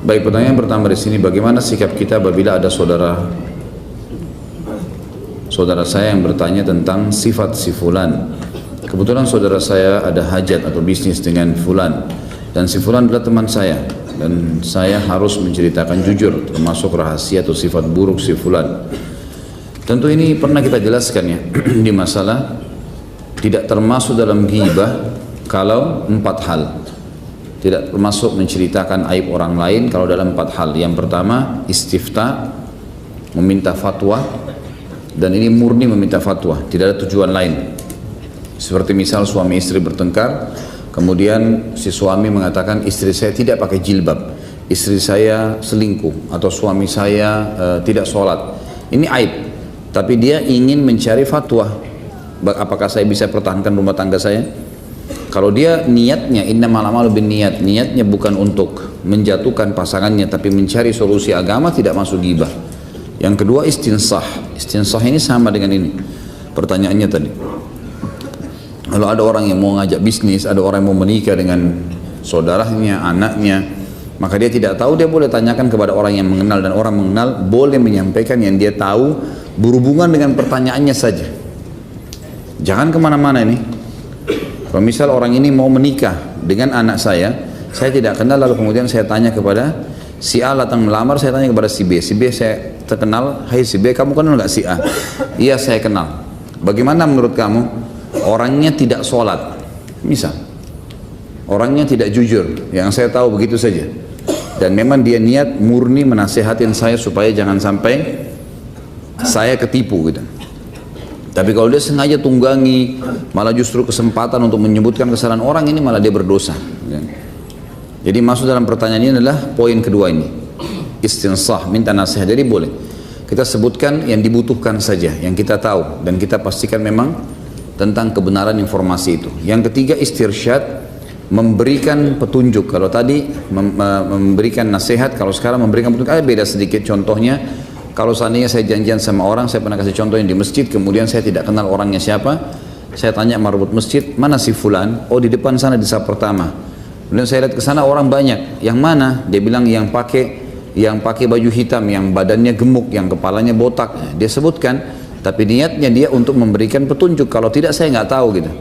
Baik, pertanyaan pertama di sini, bagaimana sikap kita apabila ada saudara saya yang bertanya tentang sifat si fulan. Kebetulan saudara saya ada hajat atau bisnis dengan fulan, dan si fulan adalah teman saya, dan saya harus menceritakan jujur termasuk rahasia atau sifat buruk si fulan. Tentu ini pernah kita jelaskan ya di masalah tidak termasuk dalam ghibah kalau 4 hal. Tidak termasuk menceritakan aib orang lain kalau dalam 4 hal. Yang pertama, istifta, meminta fatwa, dan ini murni meminta fatwa, tidak ada tujuan lain. Seperti misal suami istri bertengkar, kemudian si suami mengatakan istri saya tidak pakai jilbab, istri saya selingkuh, atau suami saya tidak sholat. Ini aib, tapi dia ingin mencari fatwa. Apakah saya bisa pertahankan rumah tangga saya? Kalau dia niatnya innamal a'malu binniyat, niatnya bukan untuk menjatuhkan pasangannya tapi mencari solusi agama, tidak masuk ghibah. Yang kedua, istinsah. Istinsah ini sama dengan ini pertanyaannya tadi. Kalau ada orang yang mau ngajak bisnis, ada orang yang mau menikah dengan saudaranya, anaknya, maka dia tidak tahu, dia boleh tanyakan kepada orang yang mengenal, dan orang mengenal boleh menyampaikan yang dia tahu berhubungan dengan pertanyaannya saja. Jangan kemana-mana ini. Kalau misal orang ini mau menikah dengan anak saya tidak kenal, lalu kemudian saya tanya kepada si A datang melamar, saya tanya kepada si B. Si B saya terkenal, hai si B, kamu kenal nggak si A? Iya saya kenal. Bagaimana menurut kamu? Orangnya tidak sholat, misal. Orangnya tidak jujur, yang saya tahu begitu saja. Dan memang dia niat murni menasihatin saya supaya jangan sampai saya ketipu gitu. Tapi kalau dia sengaja tunggangi, malah justru kesempatan untuk menyebutkan kesalahan orang, ini malah dia berdosa. Jadi masuk dalam pertanyaan ini adalah poin kedua ini, istinsah, minta nasihat. Jadi boleh kita sebutkan yang dibutuhkan saja, yang kita tahu, dan kita pastikan memang tentang kebenaran informasi itu. Yang ketiga, istirsyad, memberikan petunjuk. Kalau tadi memberikan nasihat, kalau sekarang memberikan petunjuk, beda sedikit contohnya. Kalau seandainya saya janjian sama orang, saya pernah kasih contohnya di masjid, kemudian saya tidak kenal orangnya siapa, saya tanya marbut masjid, mana si fulan? Oh di depan sana di saf pertama. Kemudian saya lihat ke sana orang banyak, yang mana? Dia bilang yang pakai baju hitam, yang badannya gemuk, yang kepalanya botak. Dia sebutkan, tapi niatnya dia untuk memberikan petunjuk. Kalau tidak saya nggak tahu gitu.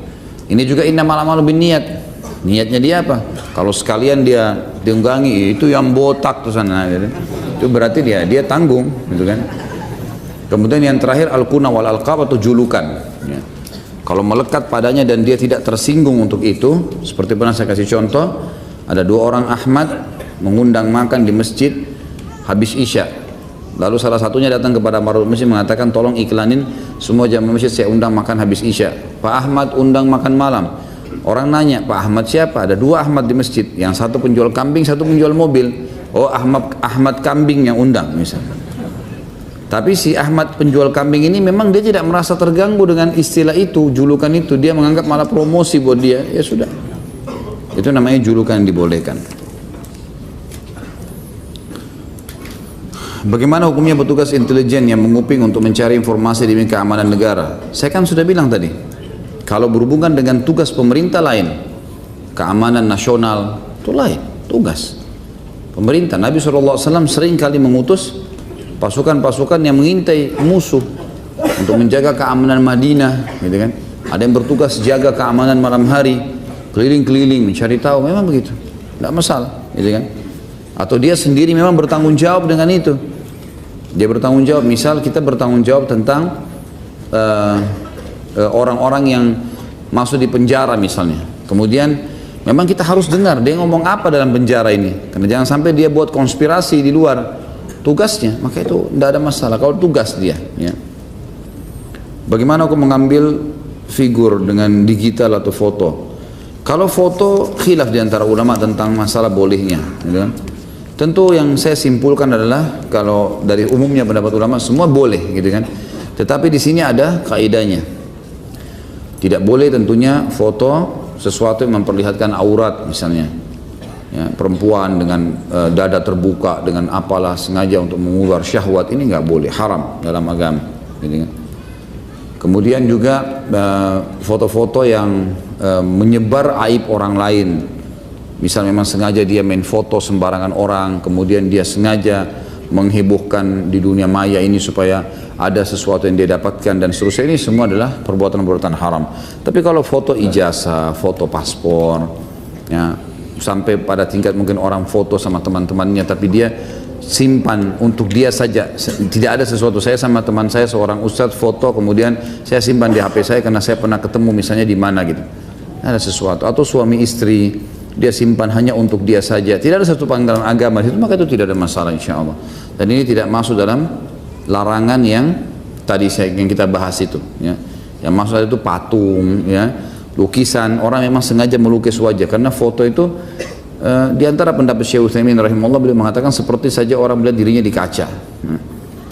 Ini juga innamal a'malu binniyat. Niatnya dia apa? Kalau sekalian dia diunggangi itu yang botak tuh sana gitu. Itu berarti dia tanggung gitu kan. Kemudian yang terakhir al-kuna wal alqab atau julukan ya. Kalau melekat padanya dan dia tidak tersinggung untuk itu, seperti pernah saya kasih contoh, ada 2 orang Ahmad mengundang makan di masjid habis Isya. Lalu salah satunya datang kepada marut masjid mengatakan, tolong iklanin semua jamaah masjid saya undang makan habis Isya. Pak Ahmad undang makan malam. Orang nanya, Pak Ahmad siapa? Ada 2 Ahmad di masjid, yang satu penjual kambing, satu penjual mobil. Oh Ahmad kambing yang undang misalnya. Tapi si Ahmad penjual kambing ini memang dia tidak merasa terganggu dengan istilah itu, julukan itu. Dia menganggap malah promosi buat dia. Ya sudah, itu namanya julukan yang dibolehkan. Bagaimana hukumnya petugas intelijen yang menguping untuk mencari informasi demi keamanan negara? Saya kan sudah bilang tadi, kalau berhubungan dengan tugas pemerintah lain, keamanan nasional itu lain tugas pemerintah. Nabi SAW sering kali mengutus pasukan-pasukan yang mengintai musuh untuk menjaga keamanan Madinah, gitu kan. Ada yang bertugas jaga keamanan malam hari, keliling-keliling mencari tahu, memang begitu, tidak masalah, gitu kan. Atau dia sendiri memang bertanggung jawab dengan itu. Dia bertanggung jawab, misal kita bertanggung jawab tentang orang-orang yang masuk di penjara misalnya. Kemudian memang kita harus dengar dia ngomong apa dalam penjara ini, karena jangan sampai dia buat konspirasi di luar tugasnya, maka itu tidak ada masalah kalau tugas dia ya. Bagaimana aku mengambil figur dengan digital atau foto? Kalau foto khilaf di antara ulama tentang masalah bolehnya gitu kan? Tentu yang saya simpulkan adalah kalau dari umumnya pendapat ulama semua boleh gitu kan, tetapi di sini ada kaidahnya. Tidak boleh tentunya foto sesuatu yang memperlihatkan aurat misalnya ya, perempuan dengan dada terbuka dengan apalah sengaja untuk mengular syahwat, ini nggak boleh, haram dalam agama gitu kan. Kemudian juga foto-foto yang menyebar aib orang lain Misal memang sengaja dia main foto sembarangan orang, kemudian dia sengaja menghebohkan di dunia maya ini supaya ada sesuatu yang dia dapatkan dan seterusnya, ini semua adalah perbuatan-perbuatan haram. Tapi kalau foto ijazah, foto paspor, ya, sampai pada tingkat mungkin orang foto sama teman-temannya tapi dia simpan untuk dia saja, tidak ada sesuatu. Saya sama teman saya seorang ustadz foto, kemudian saya simpan di HP saya karena saya pernah ketemu misalnya di mana gitu, ada sesuatu. Atau suami istri dia simpan hanya untuk dia saja, tidak ada satu panggilan agama itu, maka itu tidak ada masalah insya Allah. Dan ini tidak masuk dalam larangan yang tadi yang kita bahas itu, ya. Yang maksud itu patung, ya, lukisan. Orang memang sengaja melukis wajah karena foto itu di antara pendapat Syekh Utsaimin rahimahullah, beliau mengatakan seperti saja orang melihat dirinya di kaca,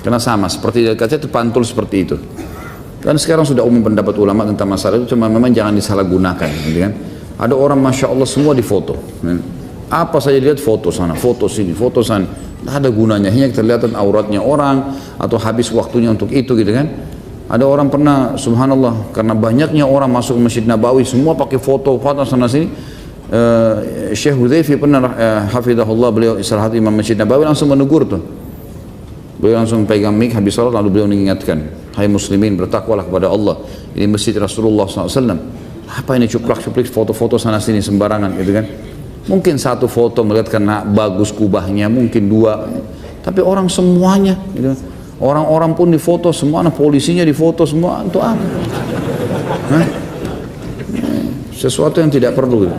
karena sama seperti di kaca itu pantul seperti itu. Dan sekarang sudah umum pendapat ulama tentang masalah itu, cuma memang jangan disalahgunakan, gitu kan. Ada orang masya Allah semua difoto, apa saja dilihat foto sana, foto sini, foto sana, tidak ada gunanya, hanya kelihatan auratnya orang atau habis waktunya untuk itu, gitu kan. Ada orang pernah subhanallah karena banyaknya orang masuk ke Masjid Nabawi semua pakai foto sana sini. Syekh Hudzaifah pernah hafizahullah, beliau istirahat Imam Masjid Nabawi langsung menegur tuh. Beliau langsung pegang mic habis salat lalu beliau mengingatkan, hai muslimin, bertakwalah kepada Allah. Ini masjid Rasulullah SAW. Apa ini cuplak-cuplik foto-foto sana sini sembarangan, gitu kan. Mungkin satu foto melihat karena bagus kubahnya, mungkin dua, tapi orang semuanya, gitu. Orang-orang pun difoto semua, polisinya difoto semua, untuk apa? Sesuatu yang tidak perlu, gitu.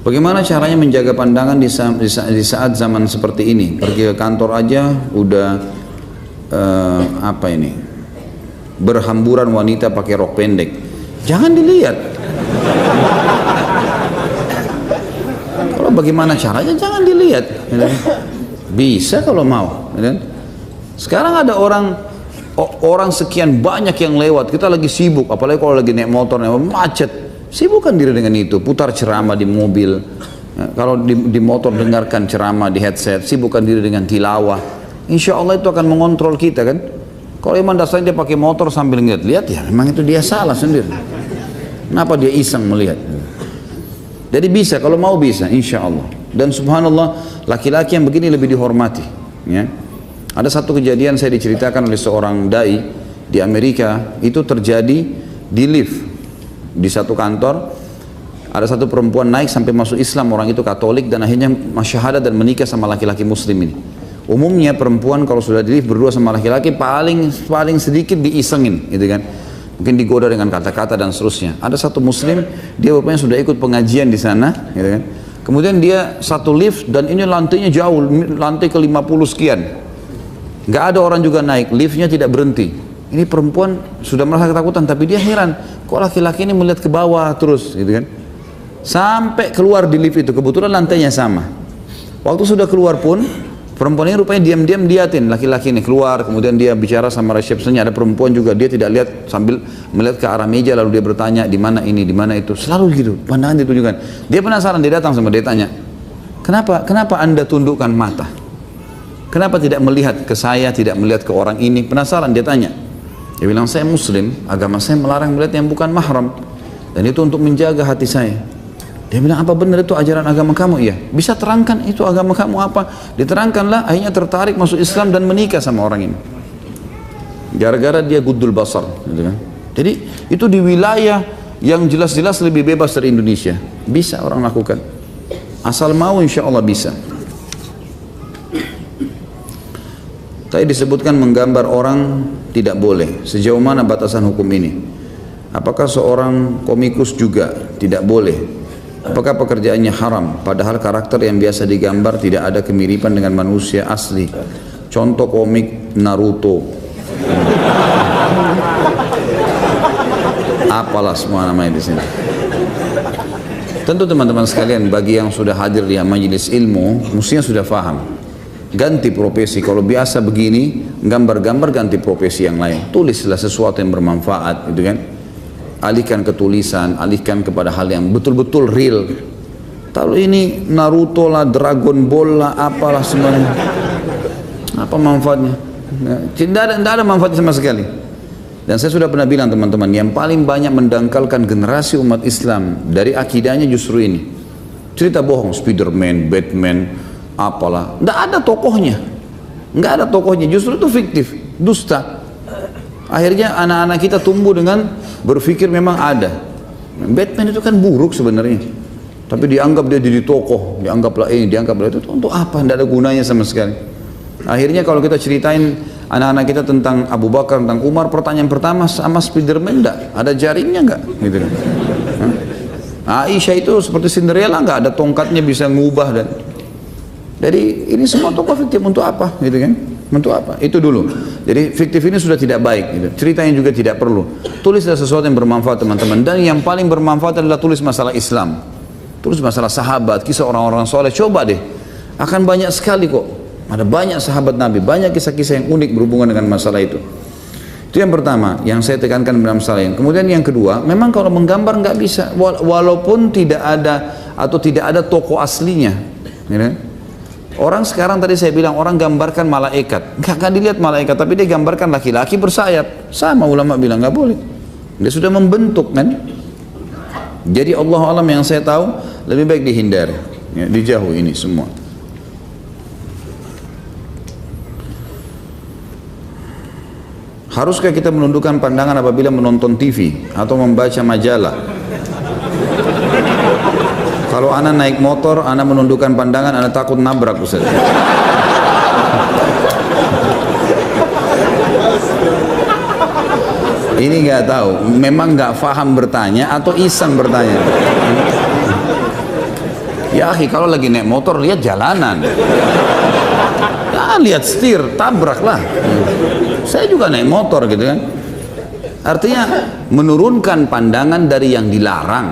Bagaimana caranya menjaga pandangan di saat zaman seperti ini? Pergi ke kantor aja udah berhamburan wanita pakai rok pendek. Jangan dilihat. Kalau bagaimana caranya jangan dilihat. Bisa kalau mau. Sekarang ada orang sekian banyak yang lewat. Kita lagi sibuk, apalagi kalau lagi naik motor, macet. Sibukkan diri dengan itu, putar ceramah di mobil, ya, kalau di motor dengarkan ceramah di headset, sibukkan diri dengan tilawah. Insya Allah itu akan mengontrol kita kan. Kalau memang dasarnya dia pakai motor sambil lihat, ya memang itu dia salah sendiri. Kenapa dia iseng melihat? Jadi bisa, kalau mau bisa, insya Allah. Dan subhanallah, laki-laki yang begini lebih dihormati. Ya. Ada satu kejadian saya diceritakan oleh seorang dai di Amerika, itu terjadi di lift. Di satu kantor ada satu perempuan naik sampai masuk Islam, orang itu Katolik, dan akhirnya syahadat dan menikah sama laki-laki muslim ini. Umumnya perempuan kalau sudah di lift berdua sama laki-laki paling sedikit diisengin, gitu kan. Mungkin digoda dengan kata-kata dan seterusnya. Ada satu muslim, dia rupanya sudah ikut pengajian di sana, gitu kan. Kemudian dia satu lift dan ini lantainya jauh, lantai ke-50 sekian. Nggak ada orang juga naik, liftnya tidak berhenti. Ini perempuan sudah merasa ketakutan, tapi dia heran, kok laki-laki ini melihat ke bawah terus, gitu kan. Sampai keluar di lift itu, kebetulan lantainya sama. Waktu sudah keluar pun, perempuan ini rupanya diam-diam liatin laki-laki ini keluar, kemudian dia bicara sama resepsinya, ada perempuan juga, dia tidak lihat sambil melihat ke arah meja, lalu dia bertanya, di mana ini, di mana itu, selalu gitu, pandangan ditujukan. Dia penasaran, dia datang sama dia tanya, kenapa anda tundukkan mata? Kenapa tidak melihat ke saya, tidak melihat ke orang ini? Penasaran, dia tanya. Dia bilang, saya muslim, agama saya melarang melihat yang bukan mahram, dan itu untuk menjaga hati saya. Dia bilang, apa benar itu ajaran agama kamu? Iya. Bisa terangkan itu agama kamu apa? Diterangkanlah, akhirnya tertarik masuk Islam dan menikah sama orang ini. Gara-gara dia guddul basar, gitu kan. Jadi itu di wilayah yang jelas-jelas lebih bebas dari Indonesia. Bisa orang lakukan. Asal mau insya Allah bisa. Tadi disebutkan menggambar orang tidak boleh. Sejauh mana batasan hukum ini? Apakah seorang komikus juga tidak boleh? Apakah pekerjaannya haram? Padahal karakter yang biasa digambar tidak ada kemiripan dengan manusia asli. Contoh komik Naruto. Apalah semua namanya di sini. Tentu teman-teman sekalian, bagi yang sudah hadir di majelis ilmu, mestinya sudah faham. Ganti profesi, kalau biasa begini gambar-gambar, ganti profesi yang lain, tulislah sesuatu yang bermanfaat, gitu kan. Alihkan ke tulisan, alihkan kepada hal yang betul-betul real. Kalau ini Naruto lah, Dragon Ball lah, apalah semuanya, apa manfaatnya? Tidak ada manfaatnya sama sekali. Dan saya sudah pernah bilang teman-teman, yang paling banyak mendangkalkan generasi umat Islam dari akidahnya justru ini. Cerita bohong, Spiderman, Batman, apalah. Nggak ada tokohnya. Nggak ada tokohnya, justru itu fiktif, dusta. Akhirnya anak-anak kita tumbuh dengan berpikir memang ada. Batman itu kan buruk sebenarnya. Tapi dianggap dia jadi tokoh, dianggaplah ini, dianggaplah itu. Untuk apa? Nggak ada gunanya sama sekali. Akhirnya kalau kita ceritain anak-anak kita tentang Abu Bakar, tentang Umar, pertanyaan pertama, sama Spiderman enggak? Ada jaringnya enggak? Gitu kan. Aisyah itu seperti Cinderella, enggak ada tongkatnya bisa ngubah. Dan jadi ini semua tokoh fiktif untuk apa? Gitu kan? Untuk apa? Itu dulu. Jadi fiktif ini sudah tidak baik. Gitu. Ceritanya juga tidak perlu. Tulislah sesuatu yang bermanfaat teman-teman. Dan yang paling bermanfaat adalah tulis masalah Islam. Tulis masalah sahabat, kisah orang-orang soleh. Coba deh. Akan banyak sekali kok. Ada banyak sahabat Nabi, banyak kisah-kisah yang unik berhubungan dengan masalah itu. Itu yang pertama, yang saya tekankan dalam masalah ini. Kemudian yang kedua, memang kalau menggambar nggak bisa, walaupun tidak ada atau tidak ada tokoh aslinya. Ya. Orang sekarang tadi saya bilang orang gambarkan malaikat, nggak dilihat malaikat, tapi dia gambarkan laki-laki bersayap. Sama ulama bilang nggak boleh. Dia sudah membentuk kan. Jadi Allah alam yang saya tahu lebih baik dihindari, ya, dijauh ini semua. Haruskah kita menundukkan pandangan apabila menonton TV atau membaca majalah? Kalau anak naik motor, anak menundukkan pandangan, anak takut nabrak Ustaz. Ini nggak tahu, memang nggak paham bertanya atau iseng bertanya. Ya akhi, kalau lagi naik motor lihat jalanan. Ya lihat setir, tabraklah. Saya juga naik motor gitu kan. Artinya menurunkan pandangan dari yang dilarang.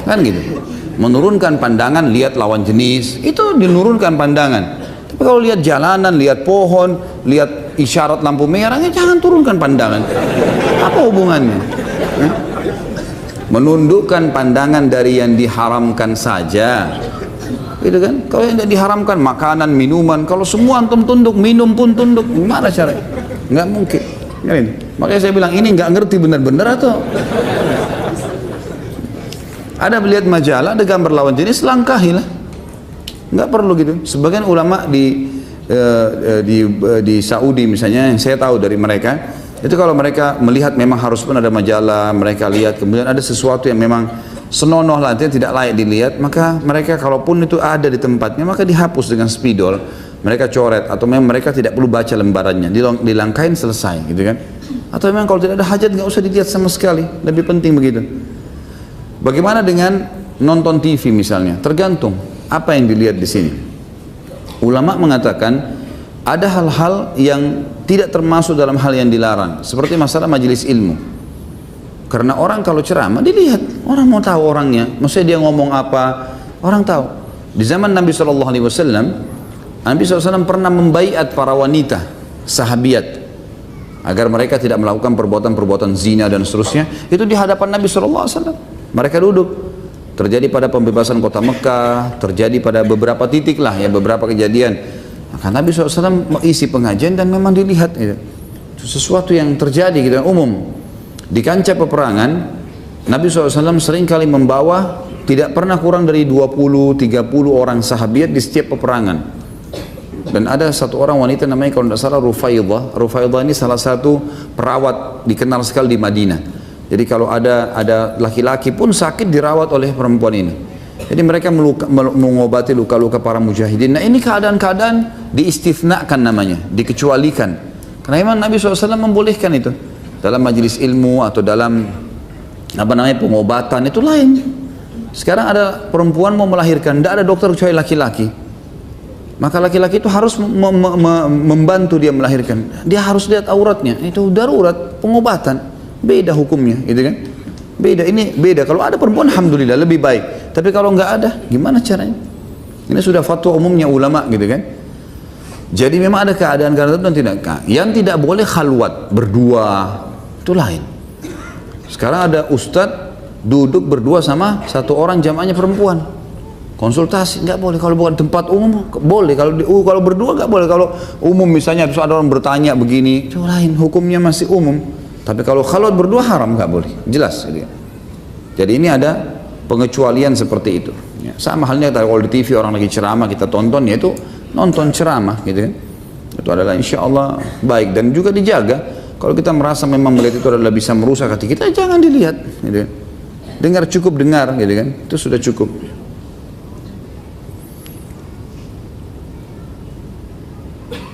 Kan gitu. Menurunkan pandangan lihat lawan jenis, itu dinurunkan pandangan. Tapi kalau lihat jalanan, lihat pohon, lihat isyarat lampu merahnya, jangan turunkan pandangan. Apa hubungannya? Menundukkan pandangan dari yang diharamkan saja. Gitu kan? Kalau yang tidak diharamkan makanan, minuman, kalau semua antum tunduk, minum pun tunduk, gimana caranya? Nggak mungkin. Makanya saya bilang ini nggak ngerti benar-benar atau ada melihat majalah, ada gambar lawan jenis, langkahilah. Nggak perlu gitu. Sebagian ulama di Saudi misalnya, yang saya tahu dari mereka, itu kalau mereka melihat memang harus pun ada majalah, mereka lihat, kemudian ada sesuatu yang memang senonoh lah, tidak layak dilihat, maka mereka kalaupun itu ada di tempatnya, maka dihapus dengan spidol. Mereka coret, atau memang mereka tidak perlu baca lembarannya, dilangkain selesai gitu kan. Atau memang kalau tidak ada hajat nggak usah dilihat sama sekali, lebih penting begitu. Bagaimana dengan nonton TV misalnya? Tergantung apa yang dilihat di sini. Ulama mengatakan ada hal-hal yang tidak termasuk dalam hal yang dilarang, seperti masalah majelis ilmu. Karena orang kalau ceramah dilihat, orang mau tahu orangnya, maksudnya dia ngomong apa, orang tahu. Di zaman Nabi SAW, Nabi SAW pernah membaiat para wanita, sahabiat, agar mereka tidak melakukan perbuatan-perbuatan zina dan seterusnya. Itu di hadapan Nabi SAW. Mereka duduk. Terjadi pada pembebasan kota Mekah, terjadi pada beberapa titik lah, ya beberapa kejadian. Maka Nabi SAW isi pengajian dan memang dilihat itu sesuatu yang terjadi gitu, umum. Di kancah peperangan, Nabi SAW seringkali membawa tidak pernah kurang dari 20-30 orang sahabiat di setiap peperangan. Dan ada satu orang wanita namanya kalau tidak salah Rufaidah. Rufaidah ini salah satu perawat dikenal sekali di Madinah. Jadi kalau ada laki-laki pun sakit dirawat oleh perempuan ini. Jadi mereka mengobati luka-luka para mujahidin. Nah ini keadaan-keadaan diistithnakan namanya, dikecualikan. Karena memang Nabi SAW membolehkan itu. Dalam majelis ilmu atau dalam pengobatan itu lain. Sekarang ada perempuan mau melahirkan, tidak ada dokter kecuali laki-laki. Maka laki-laki itu harus membantu dia melahirkan. Dia harus lihat auratnya. Itu darurat, pengobatan. Beda hukumnya, gitu kan? Beda, ini beda. Kalau ada perempuan, alhamdulillah lebih baik. Tapi kalau nggak ada, gimana caranya? Ini sudah fatwa umumnya ulama, gitu kan? Jadi memang ada keadaan-keadaan tertentu yang tidak boleh khalwat berdua, itu lain. Sekarang ada ustadz duduk berdua sama satu orang jamaahnya perempuan. Konsultasi nggak boleh. Kalau bukan tempat umum boleh. Kalau berdua nggak boleh. Kalau umum misalnya terus ada orang bertanya begini, itu lain. Hukumnya masih umum. Tapi kalau khalwat berdua haram, nggak boleh, jelas gitu ya. Jadi ini ada pengecualian seperti itu ya. Sama halnya kalau di TV orang lagi ceramah kita tonton, ya itu nonton ceramah gitu kan, itu adalah insya Allah baik dan juga dijaga. Kalau kita merasa memang melihat itu adalah bisa merusak hati kita, jangan dilihat gitu kan. Dengar cukup dengar gitu kan, itu sudah cukup.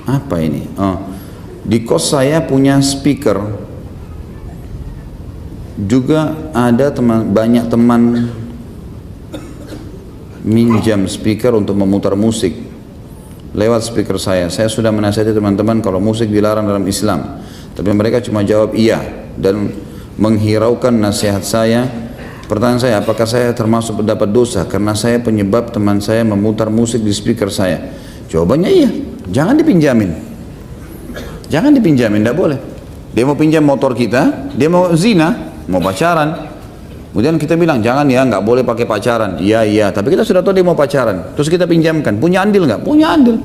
Apa ini? Oh, di kos saya punya speaker, juga ada banyak teman minjam speaker untuk memutar musik lewat speaker saya. Saya sudah menasihati teman-teman kalau musik dilarang dalam Islam, tapi mereka cuma jawab iya dan menghiraukan nasihat saya. Pertanyaan saya, apakah saya termasuk mendapat dosa karena saya penyebab teman saya memutar musik di speaker saya? Jawabannya iya, jangan dipinjamin. Jangan dipinjamin, tidak boleh. Dia mau pinjam motor kita, dia mau zina, mau pacaran. Kemudian kita bilang, jangan ya, nggak boleh pakai pacaran. Iya, tapi kita sudah tahu dia mau pacaran. Terus kita pinjamkan, punya andil nggak? Punya andil.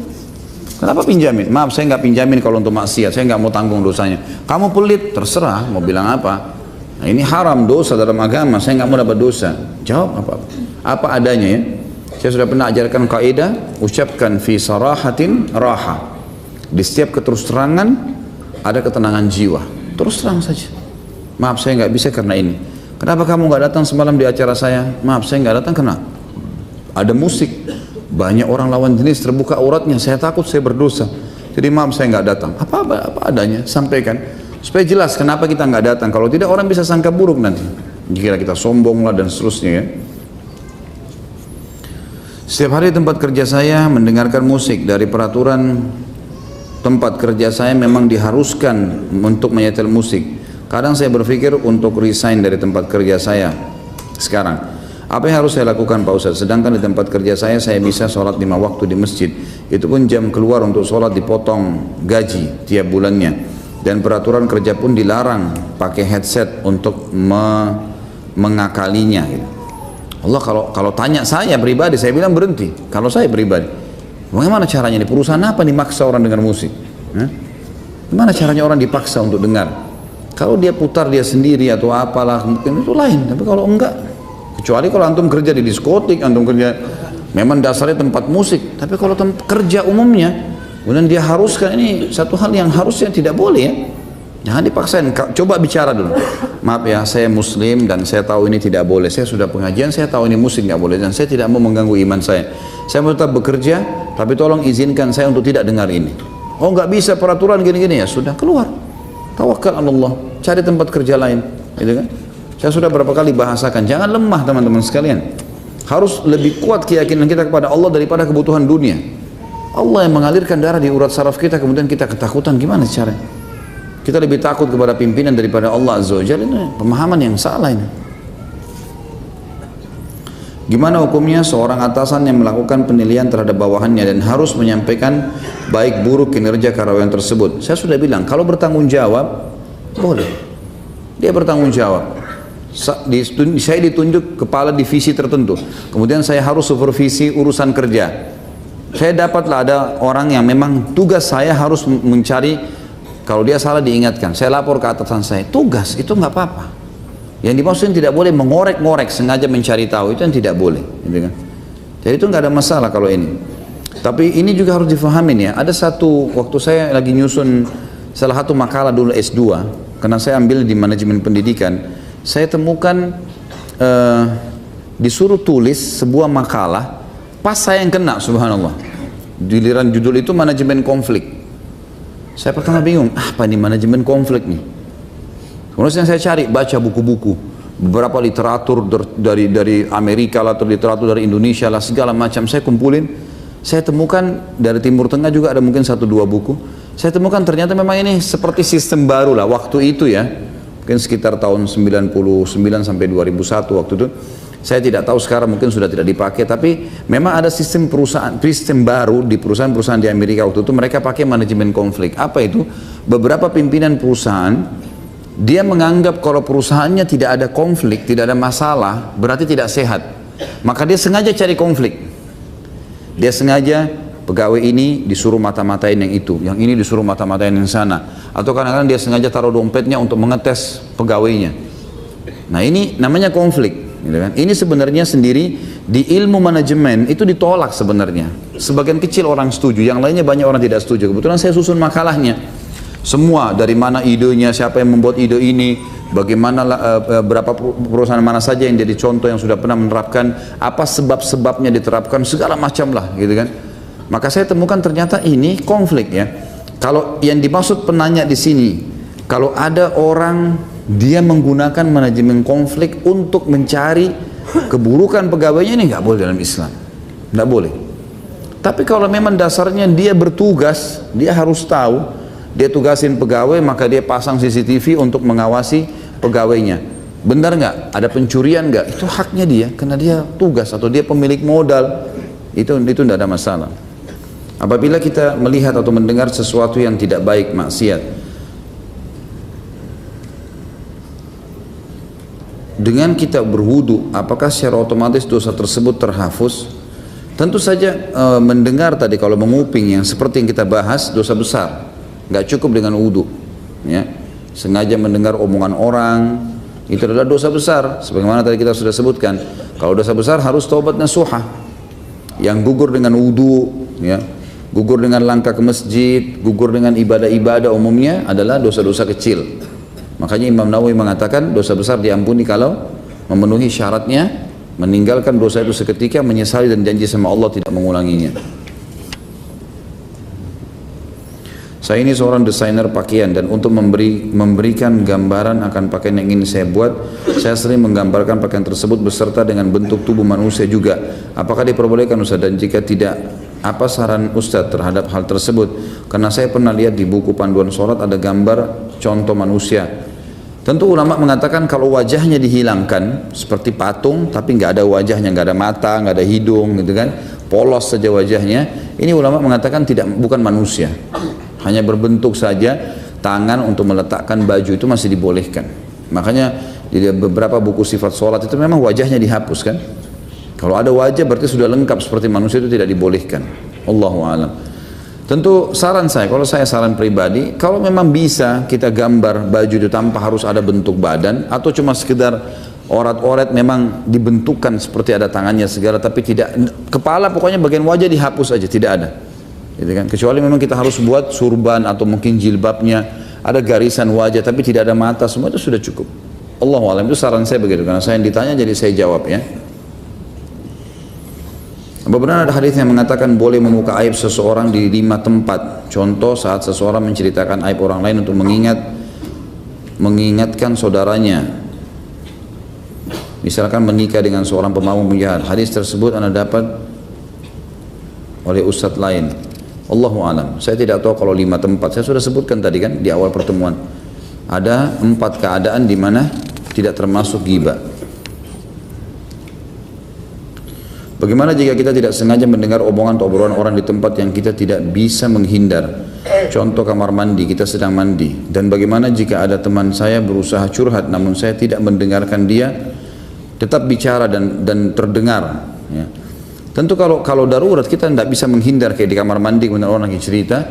Kenapa pinjamin? Maaf, saya nggak pinjamin kalau untuk maksiat, saya nggak mau tanggung dosanya. Kamu pelit, terserah, mau bilang apa. Nah, ini haram, dosa dalam agama, saya nggak mau dapat dosa. Jawab apa adanya ya. Saya sudah pernah ajarkan kaidah, ucapkan fi sarahatin raha. Di setiap keterus terangan ada ketenangan jiwa. Terus terang saja. Maaf, saya nggak bisa karena ini. Kenapa kamu nggak datang semalam di acara saya? Maaf, saya nggak datang karena ada musik. Banyak orang lawan jenis terbuka auratnya. Saya takut saya berdosa. Jadi maaf, saya nggak datang. Apa adanya, sampaikan. Supaya jelas kenapa kita nggak datang. Kalau tidak orang bisa sangka buruk nanti. Jika kita sombong lah dan seterusnya ya. Setiap hari tempat kerja saya mendengarkan musik. Dari peraturan tempat kerja saya memang diharuskan untuk menyetel musik. Kadang saya berpikir untuk resign dari tempat kerja saya sekarang. Apa yang harus saya lakukan Pak Ustaz? Sedangkan di tempat kerja saya bisa sholat 5 waktu di masjid. Itu pun jam keluar untuk sholat dipotong gaji tiap bulannya. Dan peraturan kerja pun dilarang pakai headset untuk mengakalinya gitu. Allah kalau tanya saya pribadi, saya bilang berhenti. Kalau saya pribadi, bagaimana caranya? Di perusahaan apa dimaksa orang dengar musik? Gimana caranya orang dipaksa untuk dengar? Kalau dia putar dia sendiri atau apalah mungkin itu lain. Tapi kalau enggak, kecuali kalau antum kerja di diskotik, antum kerja memang dasarnya tempat musik. Tapi kalau kerja umumnya, kemudian dia haruskan, ini satu hal yang harusnya tidak boleh ya. Jangan dipaksain, coba bicara dulu. Maaf ya, saya muslim dan saya tahu ini tidak boleh. Saya sudah pengajian, saya tahu ini musik nggak boleh dan saya tidak mau mengganggu iman saya. Saya mau tetap bekerja, tapi tolong izinkan saya untuk tidak dengar ini. Oh nggak bisa peraturan gini-gini, ya sudah keluar. Tawakal Allah, cari tempat kerja lain, gitu kan? Saya sudah berapa kali bahasakan, jangan lemah teman-teman sekalian. Harus lebih kuat keyakinan kita kepada Allah daripada kebutuhan dunia. Allah yang mengalirkan darah di urat saraf kita, kemudian kita ketakutan, gimana caranya? Kita lebih takut kepada pimpinan daripada Allah Azza wa Jalla. Ini pemahaman yang salah ini. Gimana hukumnya seorang atasan yang melakukan penilaian terhadap bawahannya dan harus menyampaikan baik buruk kinerja karyawan tersebut? Saya sudah bilang, kalau bertanggung jawab, boleh. Dia bertanggung jawab. Saya ditunjuk kepala divisi tertentu, kemudian saya harus supervisi urusan kerja. Saya dapatlah ada orang yang memang tugas saya harus mencari. Kalau dia salah diingatkan, saya lapor ke atasan saya. Tugas itu nggak apa-apa. Yang dimaksudnya tidak boleh mengorek-ngorek, sengaja mencari tahu, itu yang tidak boleh, gitu kan? Jadi itu nggak ada masalah kalau ini. Tapi ini juga harus difahamin ya. Ada satu waktu saya lagi nyusun salah satu makalah dulu S2, karena saya ambil di manajemen pendidikan, saya temukan disuruh tulis sebuah makalah, pas saya yang kena, subhanallah. Giliran judul itu manajemen konflik. Saya pertama bingung, apa nih manajemen konflik nih? Kemudian saya cari, baca buku-buku, beberapa literatur dari Amerika lah, atau literatur dari Indonesia lah, segala macam. Saya kumpulin, saya temukan dari Timur Tengah juga ada mungkin 1-2 buku. Saya temukan ternyata memang ini seperti sistem baru lah waktu itu ya. Mungkin sekitar tahun 99 sampai 2001 waktu itu. Saya tidak tahu sekarang mungkin sudah tidak dipakai, tapi memang ada sistem baru di perusahaan-perusahaan di Amerika waktu itu, mereka pakai manajemen konflik. Apa itu? Beberapa pimpinan perusahaan, dia menganggap kalau perusahaannya tidak ada konflik, tidak ada masalah, berarti tidak sehat. Maka dia sengaja cari konflik. Dia sengaja pegawai ini disuruh mata-matain yang itu, yang ini disuruh mata-matain yang sana. Atau kadang-kadang dia sengaja taruh dompetnya untuk mengetes pegawainya. Nah ini namanya konflik, gitu kan? Ini sebenarnya sendiri di ilmu manajemen itu ditolak sebenarnya. Sebagian kecil orang setuju, yang lainnya banyak orang tidak setuju. Kebetulan saya susun makalahnya. Semua dari mana idenya, siapa yang membuat ide ini, bagaimana berapa perusahaan mana saja yang jadi contoh yang sudah pernah menerapkan, apa sebab-sebabnya diterapkan, segala macam lah, gitu kan? Maka saya temukan ternyata ini konflik ya. Kalau yang dimaksud penanya di sini, kalau ada orang dia menggunakan manajemen konflik untuk mencari keburukan pegawainya, ini nggak boleh dalam Islam, nggak boleh. Tapi kalau memang dasarnya dia bertugas, dia harus tahu, dia tugasin pegawai, maka dia pasang CCTV untuk mengawasi pegawainya. Benar nggak? Ada pencurian nggak? Itu haknya dia, karena dia tugas atau dia pemilik modal. Itu tidak ada masalah. Apabila kita melihat atau mendengar sesuatu yang tidak baik, maksiat, dengan kita berwudu, apakah secara otomatis dosa tersebut terhapus? Tentu saja mendengar tadi, kalau menguping yang seperti yang kita bahas, dosa besar. Nggak cukup dengan wudu, ya. Sengaja mendengar omongan orang, itu adalah dosa besar. Sebagaimana tadi kita sudah sebutkan, kalau dosa besar harus taubat nasuha. Yang gugur dengan wudu, ya, gugur dengan langkah ke masjid, gugur dengan ibadah-ibadah umumnya adalah dosa-dosa kecil. Makanya Imam Nawawi mengatakan dosa besar diampuni kalau memenuhi syaratnya, meninggalkan dosa itu seketika, menyesali dan janji sama Allah tidak mengulanginya. Saya ini seorang desainer pakaian dan untuk memberikan gambaran akan pakaian yang ingin saya buat, saya sering menggambarkan pakaian tersebut beserta dengan bentuk tubuh manusia juga. Apakah diperbolehkan Ustaz? Dan jika tidak, apa saran Ustaz terhadap hal tersebut? Karena saya pernah lihat di buku panduan sholat ada gambar contoh manusia. Tentu ulama mengatakan kalau wajahnya dihilangkan seperti patung, tapi nggak ada wajahnya, nggak ada mata, nggak ada hidung, gitu kan, polos saja wajahnya. Ini ulama mengatakan bukan manusia. Hanya berbentuk saja, tangan untuk meletakkan baju itu masih dibolehkan. Makanya di beberapa buku sifat sholat itu memang wajahnya dihapus kan. Kalau ada wajah berarti sudah lengkap seperti manusia, itu tidak dibolehkan. Allahu a'lam. Tentu saran saya, kalau saya saran pribadi, kalau memang bisa kita gambar baju itu tanpa harus ada bentuk badan, atau cuma sekedar orat-orat memang dibentukkan seperti ada tangannya segala, tapi tidak, kepala pokoknya bagian wajah dihapus aja, tidak ada. Gitu kan? Kecuali memang kita harus buat surban atau mungkin jilbabnya ada garisan wajah tapi tidak ada mata, semua itu sudah cukup. Allahu a'lam. Itu saran saya begitu, karena saya yang ditanya jadi saya jawab ya. Benar ada hadis yang mengatakan boleh membuka aib seseorang di 5 tempat. Contoh saat seseorang menceritakan aib orang lain untuk mengingatkan saudaranya. Misalkan menikah dengan seorang pemabuk penjahat. Hadis tersebut Anda dapat oleh ustadz lain. Allahu a'lam. Saya tidak tahu kalau 5 tempat. Saya sudah sebutkan tadi kan di awal pertemuan. Ada 4 keadaan di mana tidak termasuk ghibah. Bagaimana jika kita tidak sengaja mendengar omongan atau obrolan orang di tempat yang kita tidak bisa menghindar? Contoh kamar mandi, kita sedang mandi. Dan bagaimana jika ada teman saya berusaha curhat namun saya tidak mendengarkan dia, tetap bicara dan terdengar, ya. Tentu kalau darurat kita tidak bisa menghindar kayak di kamar mandi kemudian orang lagi cerita,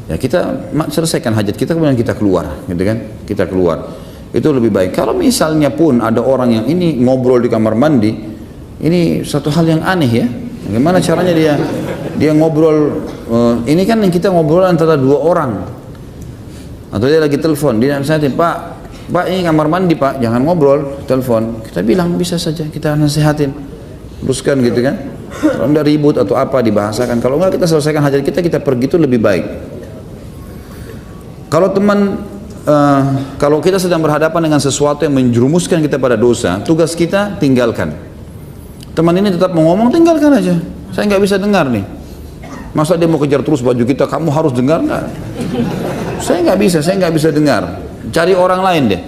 ya kita selesaikan hajat kita kemudian kita keluar, gitu kan? Kita keluar. Itu lebih baik. Kalau misalnya pun ada orang yang ini ngobrol di kamar mandi, ini satu hal yang aneh ya. Bagaimana caranya dia ngobrol? Ini kan yang kita ngobrol antara 2 orang. Atau dia lagi telepon, dia misalnya, Pak ini kamar mandi Pak, jangan ngobrol, telepon. Kita bilang bisa saja, kita nasihatin, teruskan gitu kan. Kalau tidak ribut atau apa dibahasakan, kalau enggak kita selesaikan hajat kita pergi, itu lebih baik. Kalau kalau kita sedang berhadapan dengan sesuatu yang menjerumuskan kita pada dosa, tugas kita tinggalkan. Teman ini tetap mau ngomong, tinggalkan aja. Saya nggak bisa dengar nih. Masa dia mau kejar terus baju kita, kamu harus dengar nggak? Saya nggak bisa dengar. Cari orang lain deh.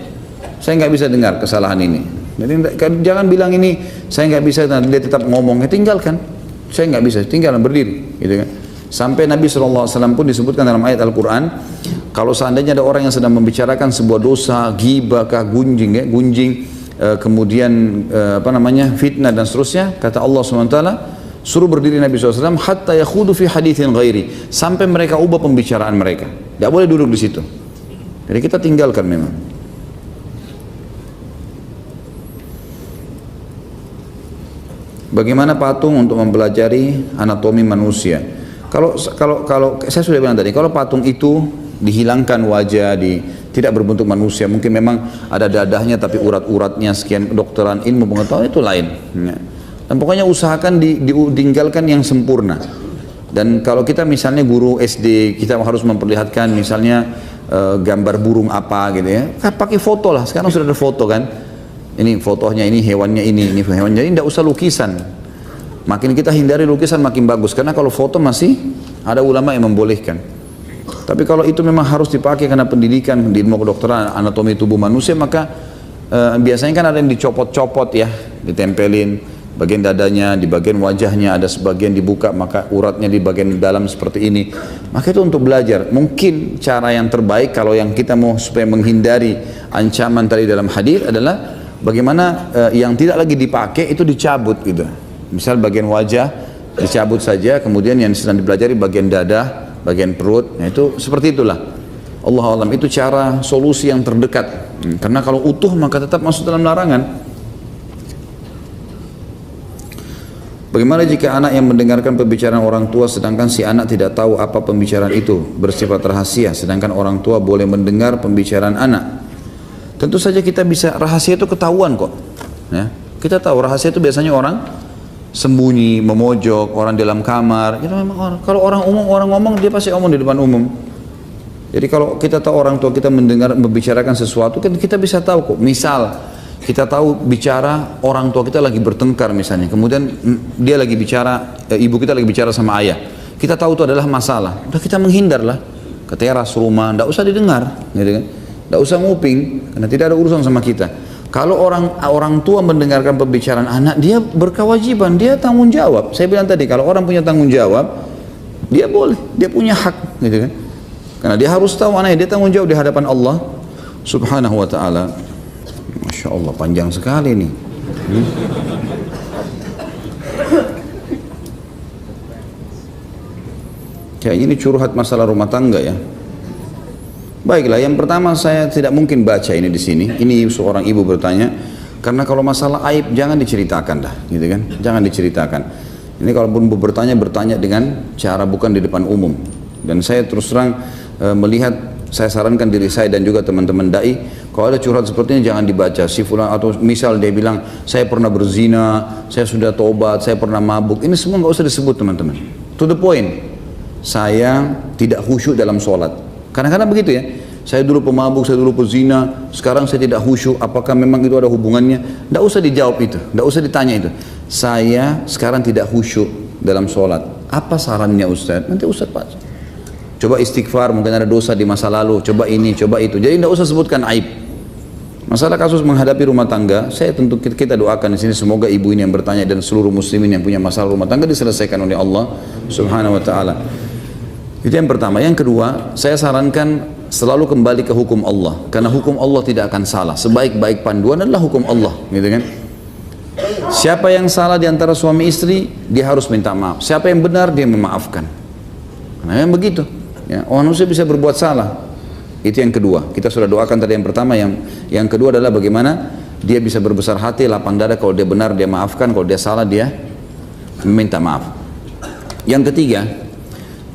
Saya nggak bisa dengar kesalahan ini. Jadi jangan bilang ini saya nggak bisa, nanti dia tetap ngomong, ya tinggalkan. Saya nggak bisa, tinggalkan, berdiri, gitu kan. Sampai Nabi SAW pun disebutkan dalam ayat Al-Quran, kalau seandainya ada orang yang sedang membicarakan sebuah dosa, ghibah, gunjing, kemudian fitnah dan seterusnya, kata Allah SWT, Suruh berdiri Nabi SAW hatta yakhudu fi hadithin ghairi, sampai mereka ubah pembicaraan mereka. Tidak boleh duduk di situ. Jadi kita tinggalkan memang. Bagaimana patung untuk mempelajari anatomi manusia? Kalau saya sudah bilang tadi, kalau patung itu dihilangkan wajah, tidak berbentuk manusia, mungkin memang ada dadahnya tapi urat-uratnya sekian, kedokteran ilmu pengetahuan itu lain. Dan pokoknya usahakan ditinggalkan yang sempurna. Dan kalau kita misalnya guru SD, kita harus memperlihatkan misalnya gambar burung apa gitu ya, pakai foto lah. Sekarang sudah ada foto kan. Ini fotonya, ini hewannya, ini hewannya, ini tidak usah lukisan. Makin kita hindari lukisan makin bagus, karena kalau foto masih ada ulama yang membolehkan. Tapi kalau itu memang harus dipakai karena pendidikan di ilmu kedokteran anatomi tubuh manusia, maka biasanya kan ada yang dicopot-copot ya, ditempelin bagian dadanya, di bagian wajahnya ada sebagian dibuka, maka uratnya di bagian dalam seperti ini. Maka itu untuk belajar. Mungkin cara yang terbaik kalau yang kita mau supaya menghindari ancaman tadi dalam hadis adalah bagaimana yang tidak lagi dipakai itu dicabut gitu. Misal bagian wajah dicabut saja, kemudian yang sedang dipelajari bagian dada, bagian perut. Nah itu seperti itulah. Allah alam, itu cara solusi yang terdekat. Karena kalau utuh maka tetap masuk dalam larangan. Bagaimana jika anak yang mendengarkan pembicaraan orang tua sedangkan si anak tidak tahu apa pembicaraan itu, bersifat rahasia, sedangkan orang tua boleh mendengar pembicaraan anak? Tentu saja kita bisa, rahasia itu ketahuan kok ya. Kita tahu rahasia itu biasanya orang sembunyi, memojok, orang dalam kamar. Itu memang orang, kalau orang umum, orang ngomong dia pasti ngomong di depan umum. Jadi kalau kita tahu orang tua kita mendengar, membicarakan sesuatu, kan kita bisa tahu kok. Misal kita tahu bicara orang tua kita lagi bertengkar misalnya, kemudian dia lagi bicara, ibu kita lagi bicara sama ayah, kita tahu itu adalah masalah, udah kita menghindar lah ke teras rumah, tidak usah didengar gitu kan. Tidak usah nguping, karena tidak ada urusan sama kita. Kalau orang tua mendengarkan pembicaraan anak, dia berkewajiban, dia tanggung jawab. Saya bilang tadi, kalau orang punya tanggung jawab, dia boleh, dia punya hak, gitu kan? Karena dia harus tahu anaknya, dia tanggung jawab di hadapan Allah Subhanahu wa Ta'ala. Masya Allah, panjang sekali nih. Kayaknya ini curhat masalah rumah tangga ya. Baiklah, yang pertama saya tidak mungkin baca ini di sini. Ini seorang ibu bertanya, karena kalau masalah aib jangan diceritakan dah, gitu kan? Jangan diceritakan. Ini kalaupun bertanya dengan cara bukan di depan umum. Dan saya terus terang melihat, saya sarankan diri saya dan juga teman-teman dai, kalau ada curhat seperti ini jangan dibaca. Si fulan, atau misal dia bilang saya pernah berzina, saya sudah tobat, saya pernah mabuk. Ini semua nggak usah disebut teman-teman. To the point. Saya tidak khusyuk dalam sholat. Kadang-kadang begitu ya, saya dulu pemabuk, saya dulu pezina, sekarang saya tidak khusyuk, apakah memang itu ada hubungannya? Tidak usah dijawab itu, tidak usah ditanya itu. Saya sekarang tidak khusyuk dalam sholat, apa sarannya Ustaz? Nanti Ustaz Pak, coba istighfar, mungkin ada dosa di masa lalu, coba ini, coba itu. Jadi tidak usah sebutkan aib. Masalah kasus menghadapi rumah tangga, saya tentu kita doakan di sini semoga ibu ini yang bertanya dan seluruh muslimin yang punya masalah rumah tangga diselesaikan oleh Allah Subhanahu wa Ta'ala. Itu yang pertama. Yang kedua, saya sarankan selalu kembali ke hukum Allah, karena hukum Allah tidak akan salah. Sebaik-baik panduan adalah hukum Allah, gitu kan? Siapa yang salah di antara suami istri, dia harus minta maaf. Siapa yang benar, dia memaafkan. Nah, yang begitu. Ya, manusia bisa berbuat salah. Itu yang kedua. Kita sudah doakan tadi yang pertama. Yang kedua adalah bagaimana dia bisa berbesar hati, lapang dada. Kalau dia benar, dia maafkan. Kalau dia salah, dia minta maaf. Yang ketiga,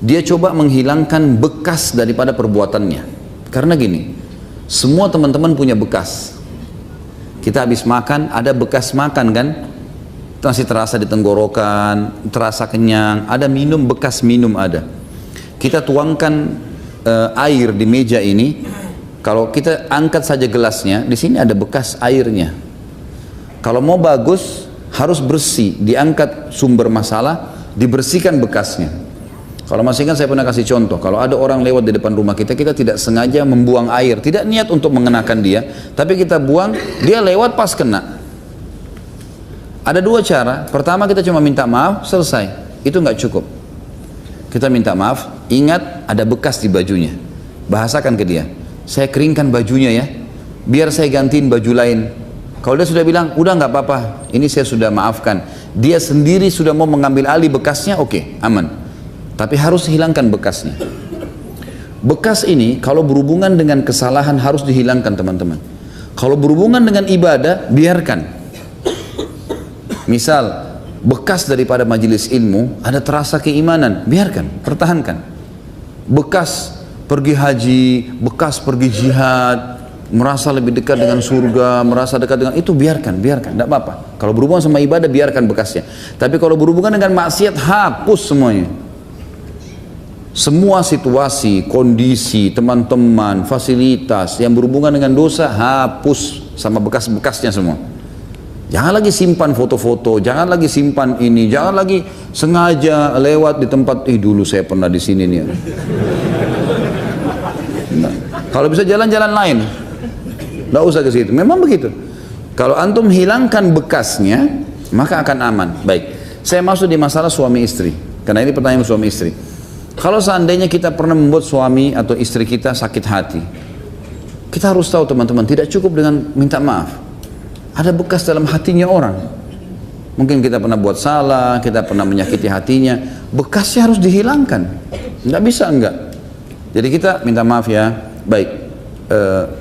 dia coba menghilangkan bekas daripada perbuatannya. Karena gini, semua teman-teman punya bekas. Kita habis makan, ada bekas makan kan? Masih terasa di tenggorokan, terasa kenyang, ada minum, bekas minum ada. Kita tuangkan air di meja ini, kalau kita angkat saja gelasnya, di sini ada bekas airnya. Kalau mau bagus, harus bersih, diangkat sumber masalah, dibersihkan bekasnya. Kalau masih ingat saya pernah kasih contoh, kalau ada orang lewat di depan rumah kita, kita tidak sengaja membuang air, tidak niat untuk mengenakan dia, tapi kita buang, dia lewat pas kena. Ada dua cara, pertama kita cuma minta maaf, selesai, itu nggak cukup. Kita minta maaf, ingat ada bekas di bajunya, bahasakan ke dia, saya keringkan bajunya ya, biar saya gantiin baju lain. Kalau dia sudah bilang, udah nggak apa-apa, ini saya sudah maafkan, dia sendiri sudah mau mengambil alih bekasnya, oke, aman. Tapi harus hilangkan bekasnya. Bekas ini kalau berhubungan dengan kesalahan harus dihilangkan teman-teman. Kalau berhubungan dengan ibadah, biarkan. Misal, bekas daripada majelis ilmu, ada terasa keimanan, biarkan, pertahankan. Bekas pergi haji, bekas pergi jihad, merasa lebih dekat dengan surga, merasa dekat dengan itu, biarkan, tidak apa-apa. Kalau berhubungan sama ibadah, biarkan bekasnya. Tapi kalau berhubungan dengan maksiat, hapus semuanya. Semua situasi, kondisi, teman-teman, fasilitas yang berhubungan dengan dosa, hapus sama bekas-bekasnya semua. Jangan lagi simpan foto-foto, jangan lagi simpan ini, jangan lagi sengaja lewat di tempat, dulu saya pernah di sini nih. Nah, kalau bisa jalan-jalan lain, nggak usah ke situ. Memang begitu. Kalau antum hilangkan bekasnya, maka akan aman. Baik, saya masuk di masalah suami istri, karena ini pertanyaan suami istri. Kalau seandainya kita pernah membuat suami atau istri kita sakit hati, kita harus tahu teman-teman, tidak cukup dengan minta maaf. Ada bekas dalam hatinya orang. Mungkin kita pernah buat salah, kita pernah menyakiti hatinya, bekasnya harus dihilangkan. Nggak bisa enggak. Jadi kita minta maaf ya, baik.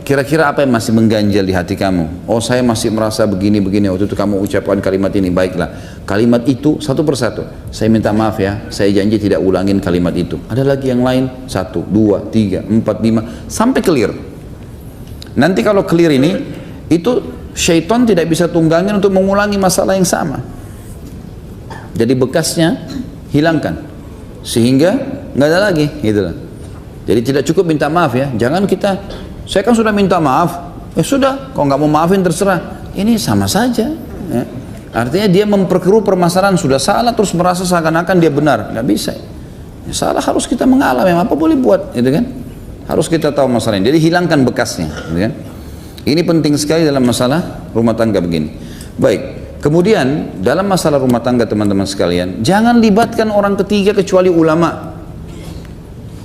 Kira-kira apa yang masih mengganjal di hati kamu? Oh, saya masih merasa begini-begini, waktu itu kamu ucapkan kalimat ini, baiklah. Kalimat itu satu persatu, saya minta maaf ya, saya janji tidak ulangin kalimat itu. Ada lagi yang lain, 1, 2, 3, 4, 5, sampai clear. Nanti kalau clear ini, itu syaitan tidak bisa tunggangin untuk mengulangi masalah yang sama. Jadi bekasnya hilangkan, sehingga nggak ada lagi, gitu lah. Jadi tidak cukup minta maaf ya, jangan kita, saya kan sudah minta maaf, sudah, kalau nggak mau maafin terserah. Ini sama saja. Ya. Artinya dia memperkeruh permasalahan, sudah salah terus merasa seakan-akan dia benar, nggak bisa. Ya, salah harus kita mengalah, memang apa boleh buat, gitu kan? Harus kita tahu masalahnya. Jadi hilangkan bekasnya, gitu kan? Ini penting sekali dalam masalah rumah tangga begini. Baik, kemudian dalam masalah rumah tangga teman-teman sekalian, jangan libatkan orang ketiga kecuali ulama.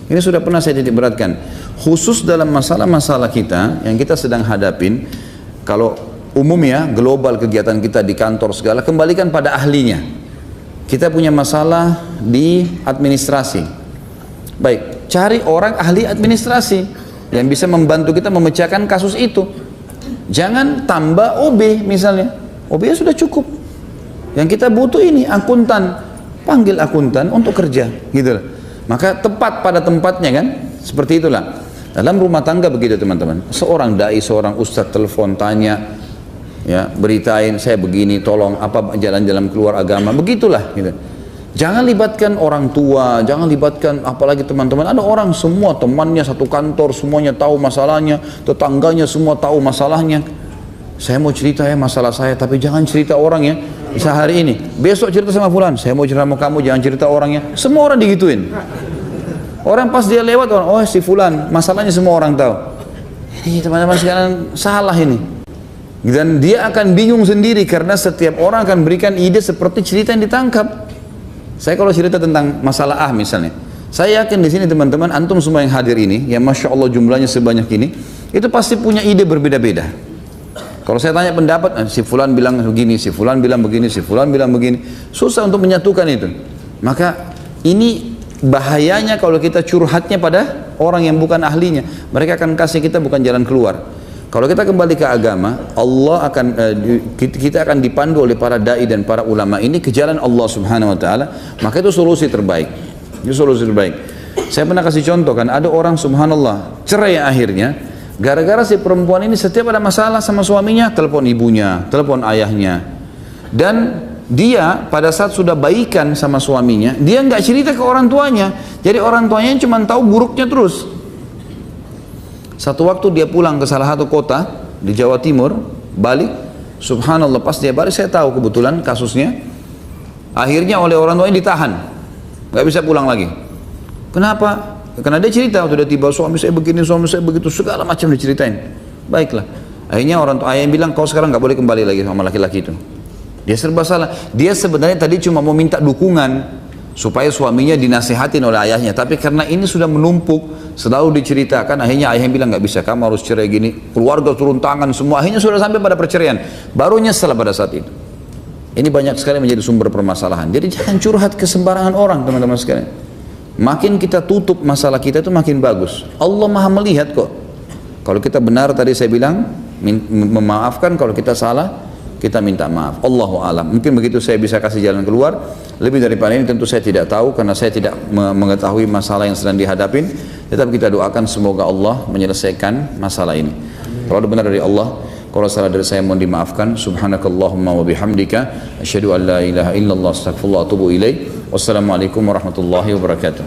Ini sudah pernah saya titik beratkan. Khusus dalam masalah-masalah kita yang kita sedang hadapin, kalau umum ya, global kegiatan kita di kantor segala, kembalikan pada ahlinya. Kita punya masalah di administrasi. Baik, cari orang ahli administrasi yang bisa membantu kita memecahkan kasus itu. Jangan tambah OB misalnya. OB sudah cukup. Yang kita butuh ini akuntan. Panggil akuntan untuk kerja, gitu loh. Maka tepat pada tempatnya kan, seperti itulah. Dalam rumah tangga begitu teman-teman. Seorang dai, seorang ustadz telepon tanya, ya beritain saya begini, tolong apa jalan-jalan keluar agama, begitulah. Gitu. Jangan libatkan orang tua, jangan libatkan apalagi teman-teman. Ada orang semua temannya satu kantor, semuanya tahu masalahnya, tetangganya semua tahu masalahnya. Saya mau cerita ya masalah saya, tapi jangan cerita orang ya. Bisa hari ini, besok cerita sama fulan, saya mau cerita sama kamu, jangan cerita orangnya. Semua orang digituin. Orang pas dia lewat, oh si fulan, masalahnya semua orang tahu. Ini teman-teman sekarang salah ini. Dan dia akan bingung sendiri karena setiap orang akan berikan ide seperti cerita yang ditangkap. Saya kalau cerita tentang masalah misalnya, saya yakin di sini teman-teman, antum semua yang hadir ini, yang masya Allah jumlahnya sebanyak ini, itu pasti punya ide berbeda-beda. Kalau saya tanya pendapat, si fulan bilang begini, si fulan bilang begini, si fulan bilang begini, susah untuk menyatukan itu. Maka ini bahayanya kalau kita curhatnya pada orang yang bukan ahlinya. Mereka akan kasih kita bukan jalan keluar. Kalau kita kembali ke agama, Allah akan kita akan dipandu oleh para dai dan para ulama ini ke jalan Allah Subhanahu wa taala, maka itu solusi terbaik. Itu solusi terbaik. Saya pernah kasih contoh kan, ada orang subhanallah cerai akhirnya gara-gara si perempuan ini setiap ada masalah sama suaminya, telepon ibunya, telepon ayahnya. Dan dia pada saat sudah baikan sama suaminya, dia nggak cerita ke orang tuanya. Jadi orang tuanya cuma tahu buruknya terus. Satu waktu dia pulang ke salah satu kota di Jawa Timur, balik, subhanallah pas dia balik saya tahu kebetulan kasusnya. Akhirnya oleh orang tuanya ditahan, nggak bisa pulang lagi. Kenapa? Karena dia cerita, sudah tiba suami saya begini, suami saya begitu, segala macam diceritain. Baiklah, akhirnya orang tua ayah yang bilang, kau sekarang nggak boleh kembali lagi sama laki-laki itu. Dia serba salah. Dia sebenarnya tadi cuma mau minta dukungan supaya suaminya dinasihatin oleh ayahnya. Tapi karena ini sudah menumpuk, selalu diceritakan, akhirnya ayah yang bilang nggak bisa, kamu harus cerai gini. Keluarga turun tangan semua. Akhirnya sudah sampai pada perceraian. Baru nyesel pada saat itu. Ini banyak sekali menjadi sumber permasalahan. Jadi jangan curhat ke sembarangan orang, teman-teman sekalian. Makin kita tutup masalah kita itu makin bagus. Allah Maha melihat kok. Kalau kita benar tadi saya bilang, memaafkan, kalau kita salah, kita minta maaf. Allahu a'lam. Mungkin begitu saya bisa kasih jalan keluar. Lebih daripada ini tentu saya tidak tahu, karena saya tidak mengetahui masalah yang sedang dihadapin. Tetapi kita doakan semoga Allah menyelesaikan masalah ini. Kalau ada benar dari Allah, kalau salah dari saya mohon dimaafkan. Subhanakallahumma wa bihamdika asyhadu an la ilaha illallah astaghfirullah wa atubu ilaik. Wassalamualaikum warahmatullahi wabarakatuh.